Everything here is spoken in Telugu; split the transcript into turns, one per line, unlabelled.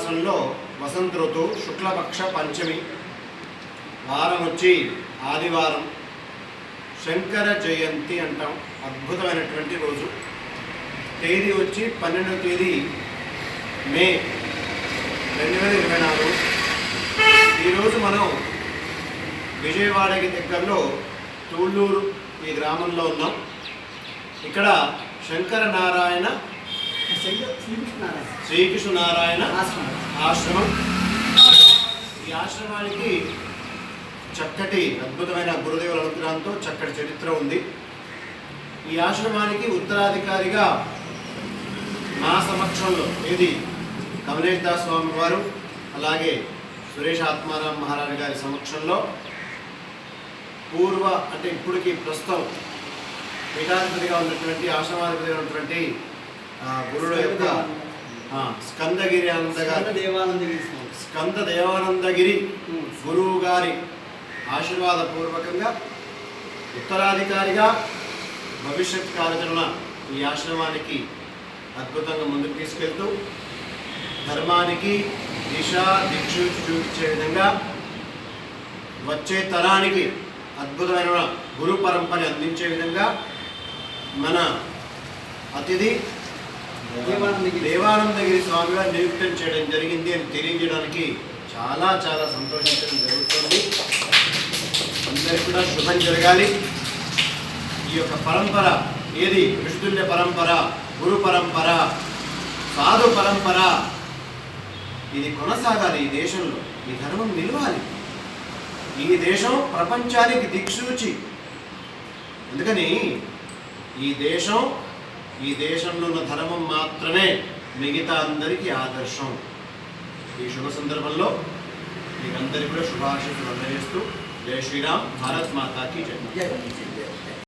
మాసంలో వసంత ఋతువు శుక్లపక్ష పంచమి వారం వచ్చి ఆదివారం శంకర జయంతి అంటాం. అద్భుతమైనటువంటి రోజు. తేదీ వచ్చి 12వ తేదీ మే 2024. ఈరోజు మనం విజయవాడకి దగ్గరలో తూళ్ళూరు ఈ గ్రామంలో ఉన్నాం. ఇక్కడ శంకర నారాయణ శ్రీకృష్ణనారాయణ ఆశ్రమం. ఈ ఆశ్రమానికి చక్కటి అద్భుతమైన గురుదేవుల అనుగ్రహంతో చక్కటి చరిత్ర ఉంది. ఈ ఆశ్రమానికి ఉత్తరాధికారిగా నా సమక్షంలో ఏది కమలేష్ దాస్ స్వామి వారు, అలాగే సురేష్ ఆత్మారాం మహారాజు గారి సమక్షంలో అంటే ఇప్పటికి ప్రస్తుతం పీఠాధిపతిగా ఉన్నటువంటి ఆశ్రమాధిపతిగా ఉన్నటువంటి గురుడు యొక్క స్కంద దేవానందగిరి గురువు గారి ఆశీర్వాద పూర్వకంగా ఉత్తరాధికారిగా భవిష్యత్ కార్యాచరణ ఈ ఆశ్రమానికి అద్భుతంగా ముందుకు తీసుకెళ్తూ ధర్మానికి దిక్ష చూపించే విధంగా వచ్చే తరానికి అద్భుతమైన గురు పరంపరని అందించే విధంగా మన అతిథి దేవానందగిరి స్వామి గారు నియుక్తం చేయడం జరిగింది అని తెలియజేయడానికి చాలా చాలా సంతోషించడం జరుగుతుంది. అందరికీ కూడా శుభం జరగాలి. ఈ యొక్క పరంపర ఏది విష్ణుల్య పరంపర, గురు పరంపర, సాధు పరంపర ఇది కొనసాగాలి. ఈ దేశంలో ఈ ధర్మం నిలవాలి. ఈ దేశం ప్రపంచానికి దిక్సూచి. అందుకని ఈ దేశంలో ఉన్న ధర్మం మాత్రమే మిగతా అందరికీ ఆదర్శం. ఈ శుభ సందర్భంలో మీకందరికీ కూడా శుభాశీస్సులు అందజేస్తూ జై శ్రీరామ్, భారత్ మాతాకి జై.